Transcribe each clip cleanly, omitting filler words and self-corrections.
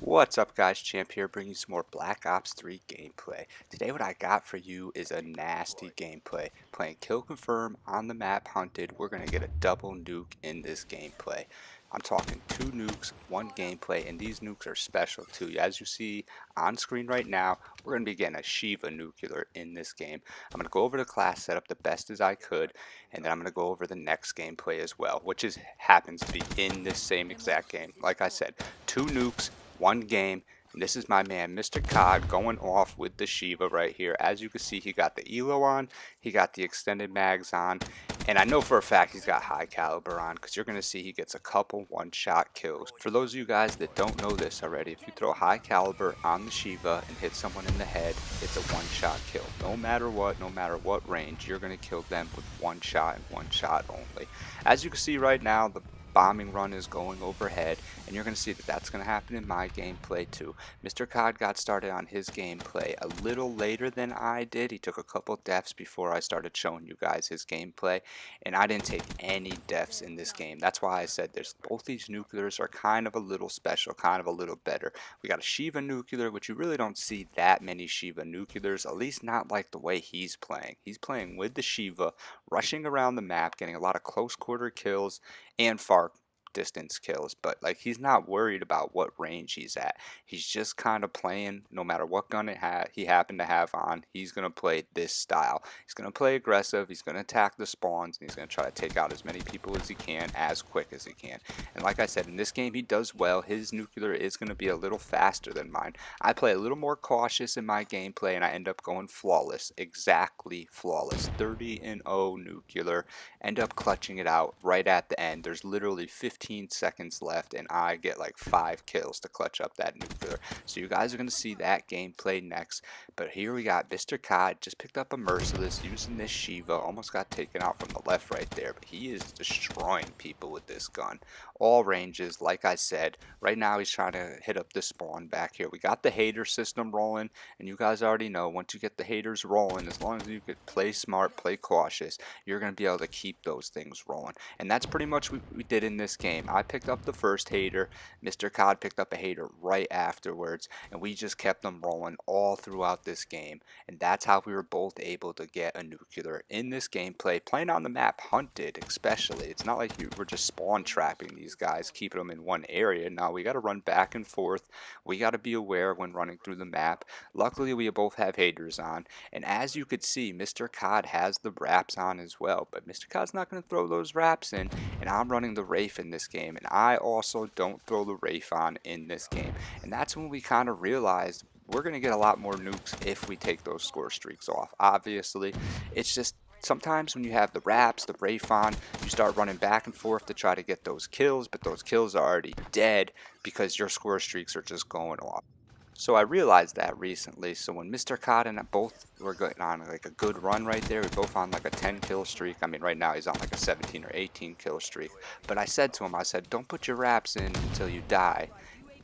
What's up guys, Champ here bringing you some more Black Ops 3 gameplay. Today what I got for you is a nasty gameplay. Playing Kill Confirm on the map Hunted, we're going to get a double nuke in this gameplay. I'm talking 2 nukes, 1 gameplay, and these nukes are special too. As you see on screen right now, we're going to be getting a Sheiva nuclear in this game. I'm going to go over the class setup the best as I could, and then I'm going to go over the next gameplay as well, which happens to be in this same exact game. Like I said, 2 nukes, 1 game, and this is my man Mr. Cod going off with the Sheiva right here. As you can see, he got the ELO on, he got the extended mags on, and I know for a fact he's got high caliber on because you're going to see he gets a couple one-shot kills. For those of you guys that don't know this already, if you throw high caliber on the Sheiva and hit someone in the head, it's a one-shot kill. No matter what range, you're going to kill them with one shot and one shot only. As you can see right now, the bombing run is going overhead, and you're going to see that that's going to happen in my gameplay too. Mr. Cod got started on his gameplay a little later than I did. He took a couple deaths before I started showing you guys his gameplay, and I didn't take any deaths in this game. That's why I said both these nuclears are kind of a little special, kind of a little better. We got a Sheiva nuclear, which you really don't see that many Sheiva nuclears, at least not like the way he's playing. He's playing with the Sheiva, rushing around the map, getting a lot of close quarter kills and far distance kills, but like he's not worried about what range he's at. He's just kind of playing no matter what gun he happened to have on. He's going to play this style. He's going to play aggressive. He's going to attack the spawns, and he's going to try to take out as many people as he can as quick as he can. And like I said, in this game he does well. His nuclear is going to be a little faster than mine. I play a little more cautious in my gameplay, and I end up going flawless, exactly flawless. 30-0 nuclear, end up clutching it out right at the end. There's literally 15 seconds left, and I get like 5 kills to clutch up that nuclear. So you guys are going to see that gameplay next. But here we got Mr. Cod, just picked up a Merciless using this Sheiva. Almost got taken out from the left right there, but he is destroying people with this gun. All ranges, like I said. Right now he's trying to hit up the spawn back here. We got the hater system rolling, and you guys already know once you get the haters rolling, as long as you could play smart, play cautious, you're going to be able to keep those things rolling. And that's pretty much what we did in this game. I picked up the first hater, Mr. Cod picked up a hater right afterwards, and we just kept them rolling all throughout this game. And that's how we were both able to get a nuclear in this gameplay, playing on the map Hunted especially. It's not like we're just spawn trapping these guys, keeping them in one area. Now we got to run back and forth. We got to be aware when running through the map. Luckily we both have haters on, and as you could see, Mr. Cod has the wraps on as well, but Mr. Cod's not going to throw those wraps in, and I'm running the Wraith in this game, and I also don't throw the Wraith on in this game. And that's when we kind of realized we're going to get a lot more nukes if we take those score streaks off. Obviously, it's just sometimes when you have the wraps, the Wraith on, you start running back and forth to try to get those kills, but those kills are already dead because your score streaks are just going off. So I realized that recently. So when Mr. Cod and I both were going on like a good run right there, we both on like a 10 kill streak. I mean, right now he's on like a 17 or 18 kill streak. But I said to him, I said, don't put your wraps in until you die.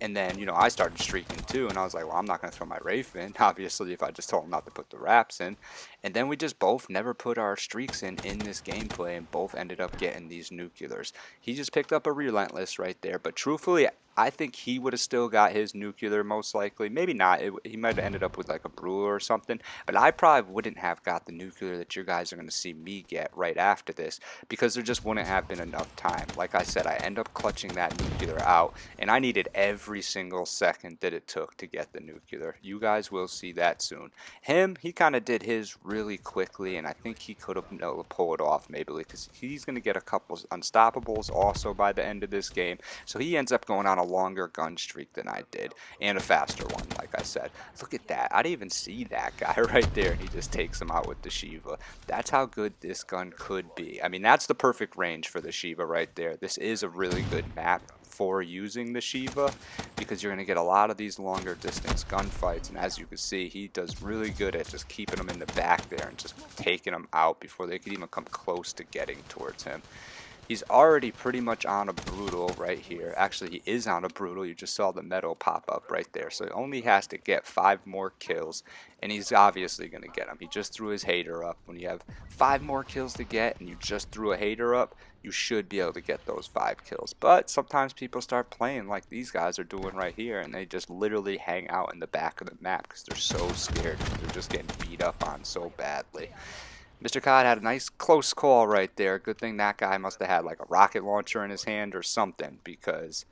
And then, you know, I started streaking too, and I was like, well, I'm not going to throw my Wraith in, obviously, if I just told him not to put the wraps in. And then we just both never put our streaks in this gameplay, and both ended up getting these nuclears. He just picked up a Relentless right there, but truthfully, I think he would have still got his nuclear most likely. Maybe not. He might have ended up with like a brewer or something. But I probably wouldn't have got the nuclear that you guys are going to see me get right after this, because there just wouldn't have been enough time. Like I said, I end up clutching that nuclear out, and I needed every single second that it took to get the nuclear. You guys will see that soon. He kind of did his really quickly, and I think he could have pulled it off maybe, because he's going to get a couple unstoppables also by the end of this game. So he ends up going on a longer gun streak than I did, and a faster one, like I said. Look at that. I didn't even see that guy right there, and he just takes him out with the Sheiva. That's how good this gun could be. I mean, that's the perfect range for the Sheiva right there. This is a really good map for using the Sheiva, because you're going to get a lot of these longer distance gunfights, and as you can see, he does really good at just keeping them in the back there and just taking them out before they could even come close to getting towards him. He's already pretty much on a brutal right here. Actually, he is on a brutal. You just saw the metal pop up right there. So he only has to get 5 more kills, and he's obviously going to get them. He just threw his hater up. When you have 5 more kills to get and you just threw a hater up, you should be able to get those 5 kills. But sometimes people start playing like these guys are doing right here, and they just literally hang out in the back of the map because they're so scared. They're just getting beat up on so badly. Mr. Cod had a nice close call right there. Good thing that guy must have had like a rocket launcher in his hand or something, because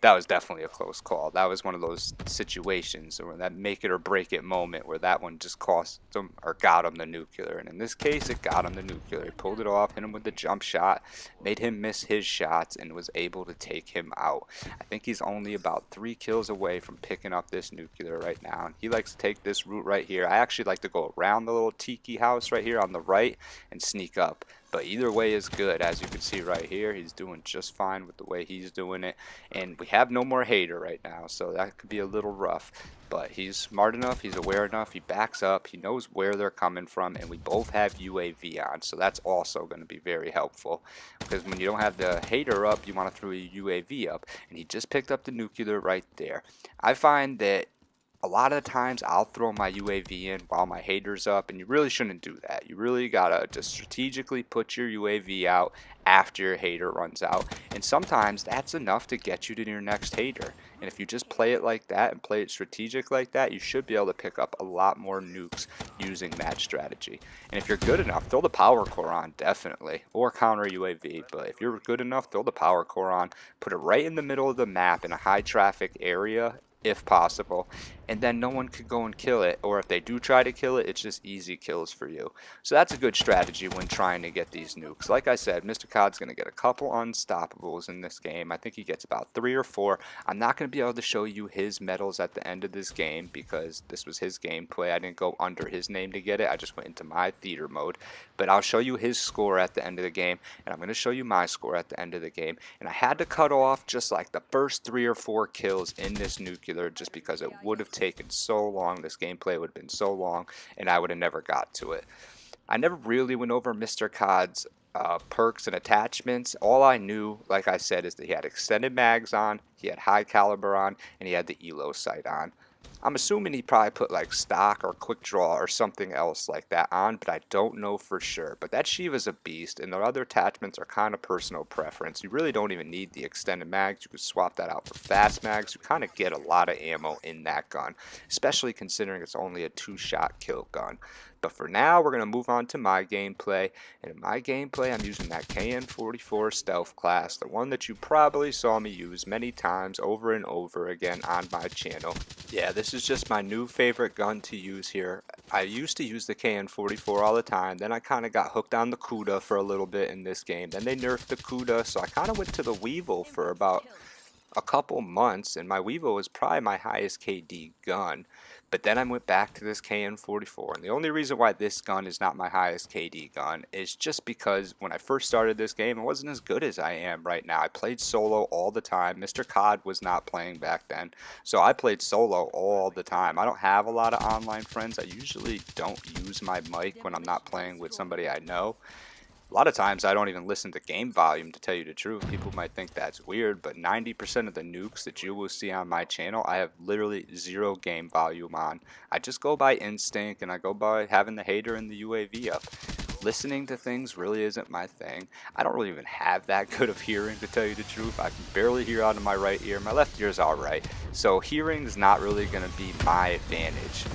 that was definitely a close call. That was one of those situations where that make it or break it moment where that one just cost him or got him the nuclear. And in this case, it got him the nuclear. He pulled it off, hit him with the jump shot, made him miss his shots, and was able to take him out. I think he's only about 3 kills away from picking up this nuclear right now. And he likes to take this route right here. I actually like to go around the little tiki house right here on the right and sneak up. But either way is good. As you can see right here, he's doing just fine with the way he's doing it. And we have no more hater right now, so that could be a little rough. But he's smart enough, he's aware enough, he backs up, he knows where they're coming from, and we both have UAV on. So that's also going to be very helpful. Because when you don't have the hater up, you want to throw a UAV up. And he just picked up the nuclear right there. I find that a lot of the times I'll throw my UAV in while my hater's up, and you really shouldn't do that. You really gotta just strategically put your UAV out after your hater runs out, and sometimes that's enough to get you to your next hater. And if you just play it like that and play it strategic like that, you should be able to pick up a lot more nukes using that strategy. And if you're good enough, throw the power core on, definitely, or counter UAV. But if you're good enough, throw the power core on, put it right in the middle of the map in a high traffic area if possible, and then no one could go and kill it, or if they do try to kill it, it's just easy kills for you. So that's a good strategy when trying to get these nukes. Like I said, Mr. Cod's going to get a couple unstoppables in this game. I think he gets about 3 or 4. I'm not going to be able to show you his medals at the end of this game because this was his gameplay. I didn't go under his name to get it. I just went into my theater mode. But I'll show you his score at the end of the game, and I'm going to show you my score at the end of the game. And I had to cut off just like the first 3 or 4 kills in this nuclear just because it would have taken so long. This gameplay would have been so long, and I would have never got to it. I never really went over Mr. Cod's perks and attachments. All I knew, like I said, is that he had extended mags on, he had high caliber on, and he had the elo sight on. I'm assuming he probably put like stock or quick draw or something else like that on, but I don't know for sure. But that Sheiva's a beast, and the other attachments are kind of personal preference. You really don't even need the extended mags. You could swap that out for fast mags. You kind of get a lot of ammo in that gun, especially considering it's only a 2-shot kill gun. But for now, we're going to move on to my gameplay. And in my gameplay, I'm using that Kn44 stealth class, the one that you probably saw me use many times over and over again on my channel. Yeah, this is just my new favorite gun to use here. I used to use the Kn44 all the time, then I kind of got hooked on the Kuda for a little bit in this game. Then they nerfed the Kuda, so I kind of went to the Weevil for about a couple months, and my Weevil was probably my highest KD gun. But then I went back to this Kn44, and the only reason why this gun is not my highest KD gun is just because when I first started this game, it wasn't as good as I am right now. I played solo all the time. Mr. Cod was not playing back then, so I played solo all the time. I don't have a lot of online friends. I usually don't use my mic when I'm not playing with somebody I know. A lot of times I don't even listen to game volume, to tell you the truth. People might think that's weird, but 90% of the nukes that you will see on my channel, I have literally 0 game volume on. I just go by instinct, and I go by having the hater and the UAV up. Listening to things really isn't my thing. I don't really even have that good of hearing, to tell you the truth. I can barely hear out of my right ear. My left ear is alright. So hearing is not really going to be my advantage.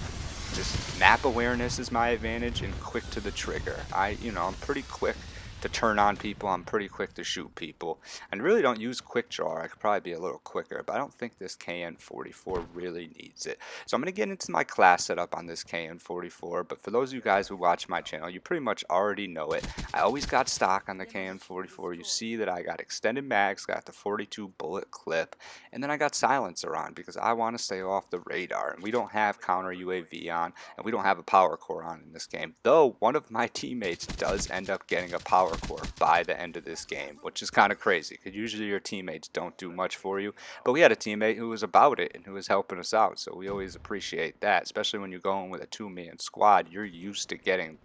Just map awareness is my advantage, and quick to the trigger. I'm pretty quick to turn on people. I'm pretty quick to shoot people. I really don't use quick draw. I could probably be a little quicker, but I don't think this Kn44 really needs it. So I'm going to get into my class setup on this Kn44, but for those of you guys who watch my channel, you pretty much already know it. I always got stock on the Kn44. You see that I got extended mags, got the 42 bullet clip, and then I got silencer on because I want to stay off the radar, and we don't have counter UAV on, and we don't have a power core on in this game, though one of my teammates does end up getting a power core by the end of this game, which is kind of crazy because usually your teammates don't do much for you. But we had a teammate who was about it and who was helping us out, so we always appreciate that, especially when you're going with a 2-man squad. You're used to getting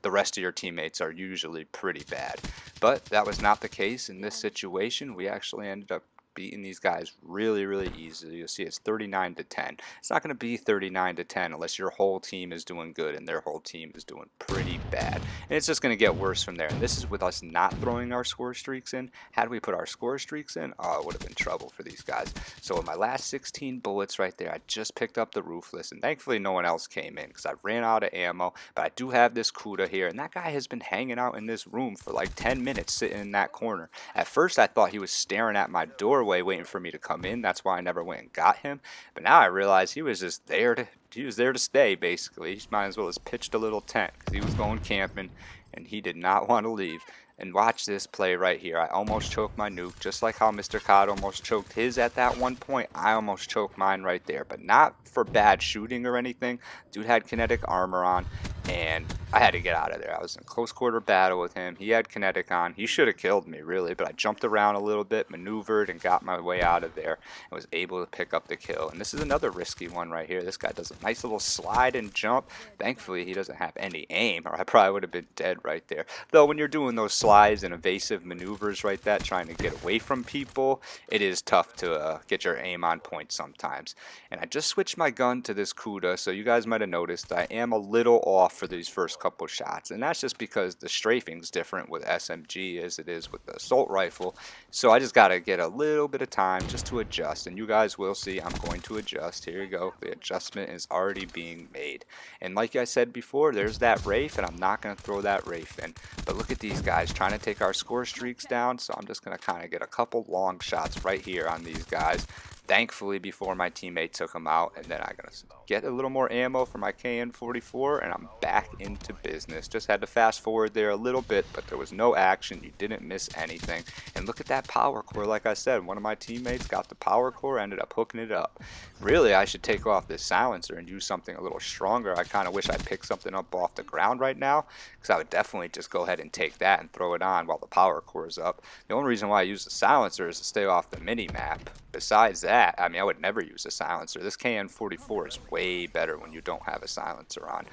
the rest of your teammates are usually pretty bad. But that was not the case in this situation. We actually ended up beating these guys really easily. You'll see it's 39 to 10. It's not going to be 39 to 10 unless your whole team is doing good and their whole team is doing pretty bad. And it's just going to get worse from there. And this is with us not throwing our score streaks in. Had we put our score streaks in, oh, it would have been trouble for these guys. So with my last 16 bullets right there, I just picked up the roofless, and thankfully no one else came in because I ran out of ammo. But I do have this Kuda here, and that guy has been hanging out in this room for like 10 minutes sitting in that corner. At first I thought he was staring at my doorway waiting for me to come in. That's why I never went and got him. But now I realize he was just there to stay, basically. He might as well have pitched a little tent because he was going camping and he did not want to leave. And watch this play right here. I almost choked my nuke, just like how Mr. Cod almost choked his at that one point. I almost choked mine right there, but not for bad shooting or anything. Dude had kinetic armor on, and I had to get out of there. I was in close quarter battle with him. He had kinetic on. He should have killed me, really, but I jumped around a little bit, maneuvered, and got my way out of there, and was able to pick up the kill. And this is another risky one right here. This guy does a nice little slide and jump. Thankfully, he doesn't have any aim, or I probably would have been dead right there. Though, when you're doing those slides and evasive maneuvers like that, trying to get away from people, it is tough to get your aim on point sometimes. And I just switched my gun to this Kuda, so you guys might have noticed I am a little off for these first couple shots, and that's just because the strafing's different with SMG as it is with the assault rifle. So I just got to get a little bit of time just to adjust, and you guys will see I'm going to adjust. Here you go. The adjustment is already being made. And like I said before, there's that Wraith, and I'm not going to throw that Wraith in. But look at these guys trying to take our score streaks down, so I'm just going to kind of get a couple long shots right here on these guys. Thankfully, before my teammate took him out, and then I'm going to get a little more ammo for my Kn44, and I'm back into business. Just had to fast forward there a little bit, but there was no action. You didn't miss anything. And look at that power core. Like I said, one of my teammates got the power core, ended up hooking it up. Really, I should take off this silencer and use something a little stronger. I kind of wish I picked something up off the ground right now, because I would definitely just go ahead and take that and throw it on while the power core is up. The only reason why I use the silencer is to stay off the mini-map. Besides that, I mean, I would never use a silencer. This Kn44 is way better when you don't have a silencer on.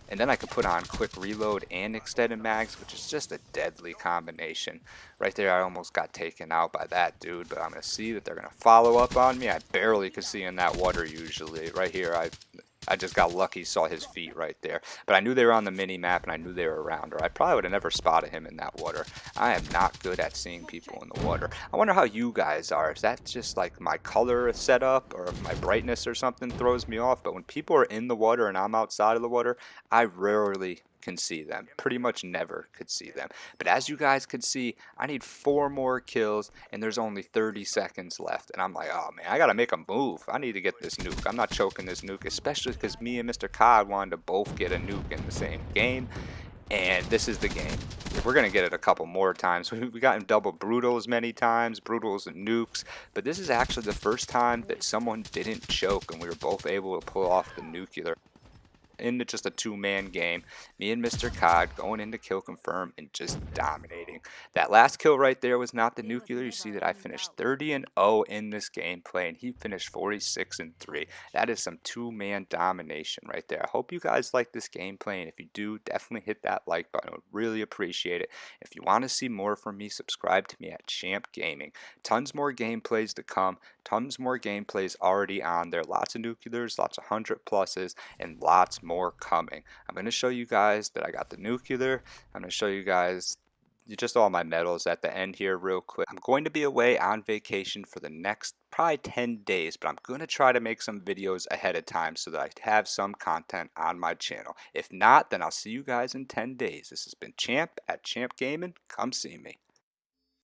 And then I could put on quick reload and extended mags, which is just a deadly combination. Right there, I almost got taken out by that dude, but I'm going to see that they're going to follow up on me. I barely could see in that water usually. Right here, I just got lucky, saw his feet right there. But I knew they were on the mini-map, and I knew they were around, or I probably would have never spotted him in that water. I am not good at seeing people in the water. I wonder how you guys are. Is that just like my color setup, or if my brightness or something throws me off? But when people are in the water and I'm outside of the water, I rarely can see them. Pretty much never could see them. But as you guys could see, I need 4 more kills, and there's only 30 seconds left. And I'm like, oh man, I gotta make a move. I need to get this nuke. I'm not choking this nuke, especially because me and Mr. Cod wanted to both get a nuke in the same game. And this is the game. We're going to get it a couple more times. We've gotten double brutals many times, brutals and nukes. But this is actually the first time that someone didn't choke and we were both able to pull off the nuclear. Into just a 2-man game. Me and Mr. Cod going into kill confirm and just dominating. That last kill right there was not the nuclear. You see that I finished 30-0 in this gameplay, and he finished 46-3. That is some 2-man domination right there. I hope you guys like this gameplay, and if you do, definitely hit that like button. I would really appreciate it. If you want to see more from me, subscribe to me at Champ Gaming. Tons more gameplays to come. Tons more gameplays already on there. Lots of nuclears, lots of 100+s, and lots more coming. I'm going to show you guys that I got the nuclear. I'm going to show you guys just all my medals at the end here real quick. I'm going to be away on vacation for the next probably 10 days, but I'm going to try to make some videos ahead of time so that I have some content on my channel. If not, then I'll see you guys in 10 days. This has been Champ at Champ Gaming. Come see me.